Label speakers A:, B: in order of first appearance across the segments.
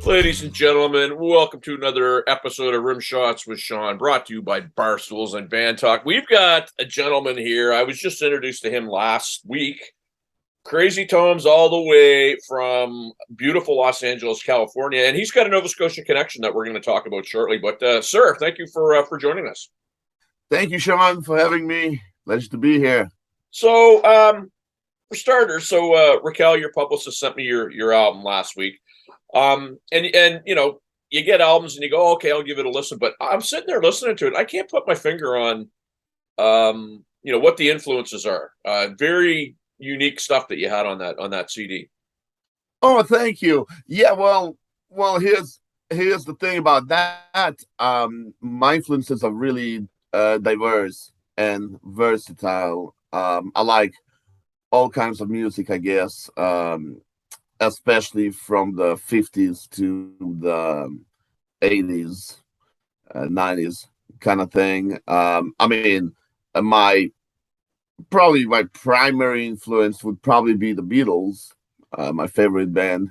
A: Ladies and gentlemen, welcome to another episode of Rimshots with Sean, brought to you by Barstools and Bandtalk. We've got a gentleman here. I was just introduced to him last week. Crazy Tomes all the way from beautiful Los Angeles, California, and he's got a Nova Scotia connection that we're going to talk about shortly. But, sir, thank you for joining us.
B: Thank you, Sean, for having me. Pleasure to be here.
A: So, for starters, Raquel, your publicist, sent me your album last week. And you know, you get albums and you go, okay, I'll give it a listen. But I'm sitting there listening to it. I can't put my finger on, what the influences are. Very unique stuff that you had on that CD.
B: Oh, thank you. Yeah, well, here's the thing about that. My influences are really diverse and versatile. I like all kinds of music, I guess. Especially from the 50s to the 80s, 90s kind of thing. I mean, my probably my primary influence would probably be the Beatles, my favorite band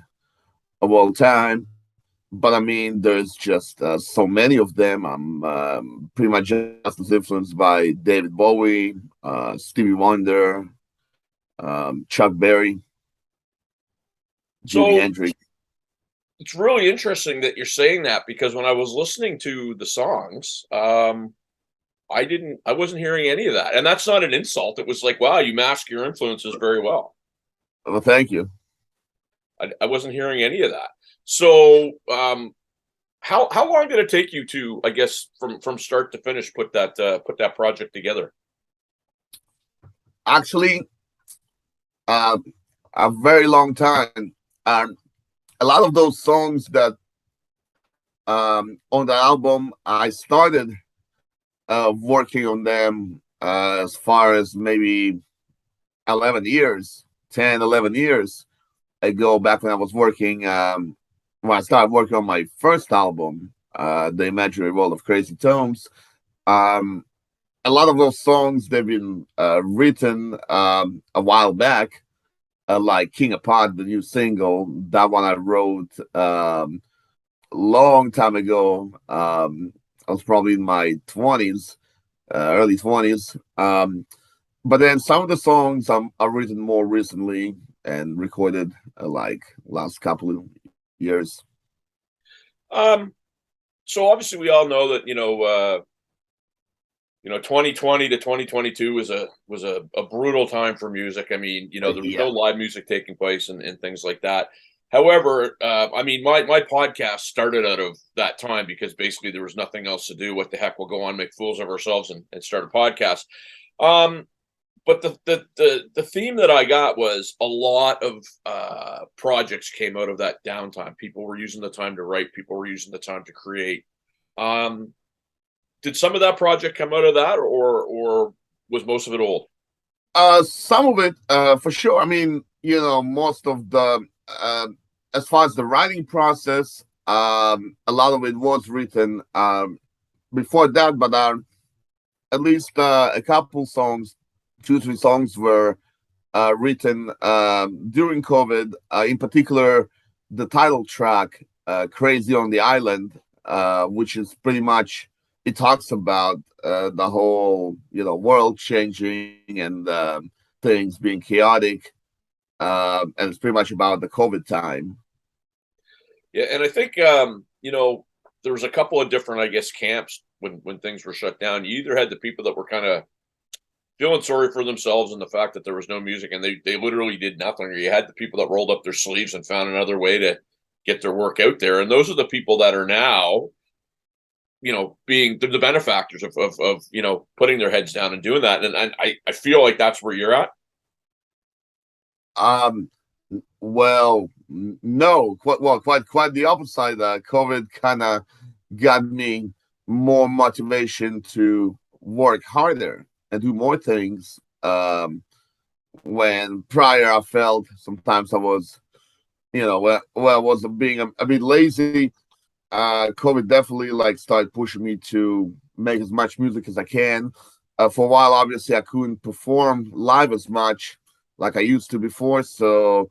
B: of all time. But I mean, there's just so many of them. I'm pretty much just as influenced by David Bowie, Stevie Wonder, Chuck Berry, Jimi
A: So
B: Hendrix.
A: it's really interesting that you're saying that because when I was listening to the songs, I wasn't hearing any of that, and that's not an insult. It was like, wow, you mask your influences very well.
B: Well, thank you.
A: I wasn't hearing any of that. So, how long did it take you to, I guess, from start to finish, put that project together?
B: Actually, uh, a very long time. A lot of those songs that on the album, I started working on them as far as maybe 11 years, 10, 11 years ago, back when I was working, when I started working on my first album, The Imaginary World of Crazy Tomes. Um, a lot of those songs, they've been written a while back, like King Apart, the new single. That one I wrote long time ago. I was probably in my 20s, early 20s. But then some of the songs are written more recently and recorded like last couple of years.
A: Um, so obviously we all know that 2020 to 2022 was a brutal time for music. I mean, there was no
B: Yeah.
A: live music taking place and things like that. However, I mean, my podcast started out of that time because basically there was nothing else to do. What the heck? We'll go on, make fools of ourselves, and start a podcast. Um, but the theme that I got was a lot of projects came out of that downtime. People were using the time to write. People were using the time to create. Um, did some of that project come out of that, or was most of it old?
B: Some of it, for sure. I mean, most of the, uh, as far as the writing process, a lot of it was written before that, but at least a couple songs, two, three songs were written during COVID. In particular, the title track, "Crazy on the Island," which is pretty much it talks about the whole world changing and things being chaotic, and it's pretty much about the COVID time.
A: Yeah, and I think there was a couple of different, I guess, camps when things were shut down. You either had the people that were kind of feeling sorry for themselves and the fact that there was no music and they literally did nothing, or you had the people that rolled up their sleeves and found another way to get their work out there. And those are the people that are now, being the benefactors of putting their heads down and doing that. And I feel like that's where you're at.
B: Um, well, no, quite the opposite. COVID kind of got me more motivation to work harder and do more things. When prior I felt sometimes I was, I was being a bit lazy. COVID definitely like started pushing me to make as much music as I can. For a while, obviously, I couldn't perform live as much like I used to before, so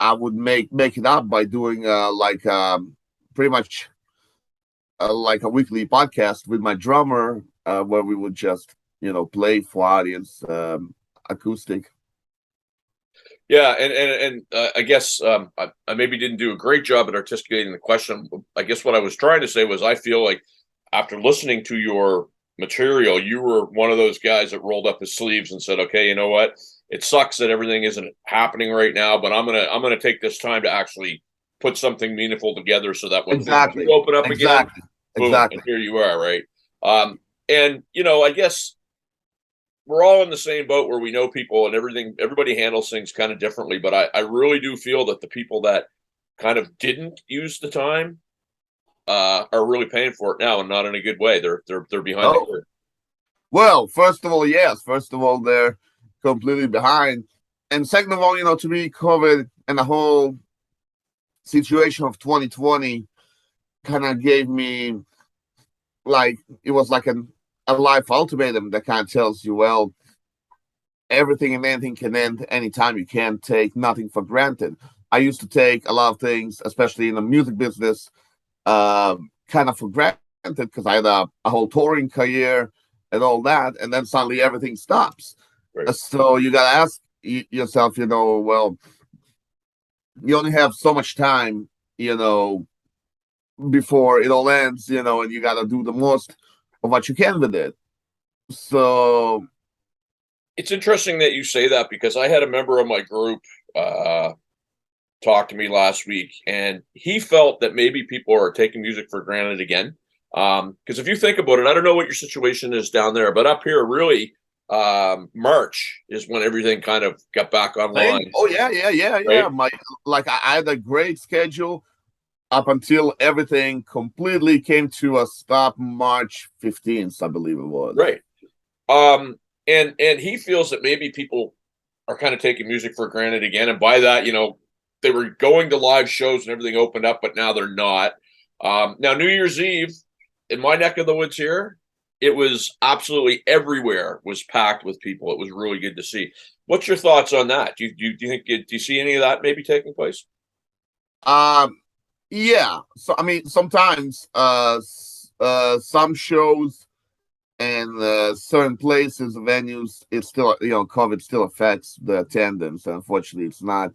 B: I would make it up by doing pretty much like a weekly podcast with my drummer, where we would just play for audience, acoustic.
A: Yeah, and I guess I maybe didn't do a great job at articulating the question. I guess what I was trying to say was I feel like after listening to your material, you were one of those guys that rolled up his sleeves and said, "Okay, you know what? It sucks that everything isn't happening right now, but I'm gonna take this time to actually put something meaningful together so that when things
B: Exactly.
A: do open up again,
B: Exactly.
A: boom, and
B: Exactly.
A: here you are, right?" And I guess we're all in the same boat where we know people and everybody handles things kind of differently, but I really do feel that the people that kind of didn't use the time are really paying for it now, and not in a good way. They're behind the
B: Oh,
A: curve.
B: well, first of all, yes. First of all, they're completely behind. And second of all, to me, COVID and the whole situation of 2020 kind of gave me, like, it was like a life ultimatum that kind of tells you, well, everything and anything can end anytime. You can't take nothing for granted. I used to take a lot of things, especially in the music business, kind of for granted because I had a whole touring career and all that, and then suddenly everything stops.
A: Right.
B: So you got to ask yourself, well, you only have so much time, before it all ends, and you got to do the most of what you can with it. So,
A: It's interesting that you say that because I had a member of my group uh, talk to me last week, and he felt that maybe people are taking music for granted again. Because if you think about it, I don't know what your situation is down there, but up here, really, March is when everything kind of got back online,
B: oh yeah, yeah, yeah,
A: right?
B: yeah. I had a great schedule up until everything completely came to a stop March 15th, I believe it was.
A: Right. Um, and he feels that maybe people are kind of taking music for granted again, and by that, they were going to live shows and everything opened up, but now they're not. Now New Year's Eve in my neck of the woods here, it was absolutely everywhere was packed with people. It was really good to see. What's your thoughts on that? Do you think do you see any of that maybe taking place?
B: Um, yeah. So I mean, sometimes some shows and certain places, venues, it's still COVID still affects the attendance. Unfortunately, it's not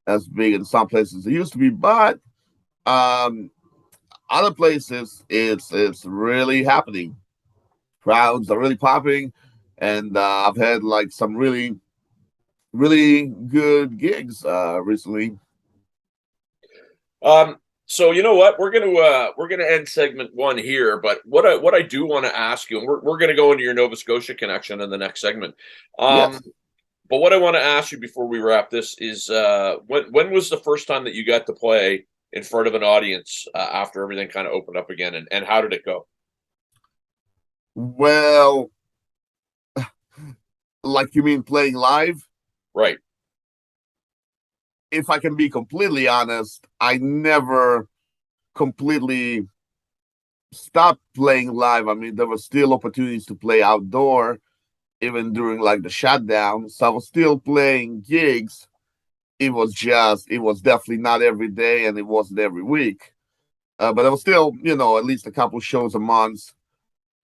B: as big in some places as it used to be, but um, other places, it's really happening. Crowds are really popping, and I've had like some really really good gigs recently.
A: Um, so you know what? We're gonna end segment one here, but what I do want to ask you, and we're gonna go into your Nova Scotia connection in the next segment. Um,
B: Yes.
A: but what I want to ask you before we wrap this is when was the first time that you got to play in front of an audience after everything kind of opened up again, and how did it go?
B: Well, like you mean playing live?
A: Right.
B: If I can be completely honest, I never completely stopped playing live. I mean, there were still opportunities to play outdoor, even during like the shutdown. So I was still playing gigs. It was definitely not every day and it wasn't every week. But it was still, at least a couple shows a month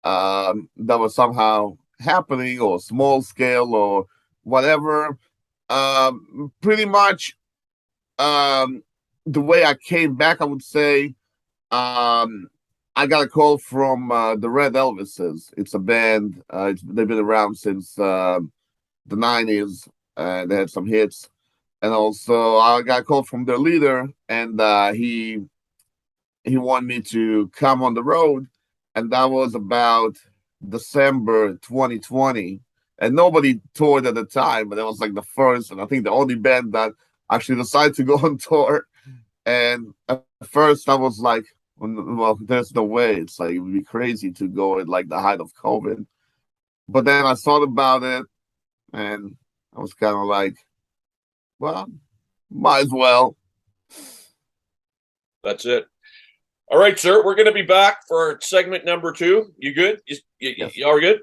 B: that was somehow happening or small scale or whatever. Pretty much the way I came back, I would say, um, I got a call from the Red Elvises. It's a band. They've been around since the '90s, and they had some hits. And also, I got a call from their leader, and he wanted me to come on the road, and that was about December 2020. And nobody toured at the time, but it was like the first, and I think the only band that actually decided to go on tour. And at first, I was like, well, there's no way. It's like it would be crazy to go at like the height of COVID. But then I thought about it, and I was kind of like, well, might as well.
A: That's it. All right, sir. We're gonna be back for segment number two. You good? You
B: Yes,
A: all good?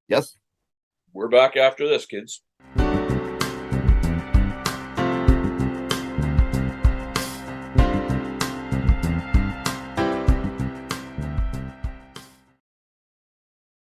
B: yes.
A: We're back after this, kids.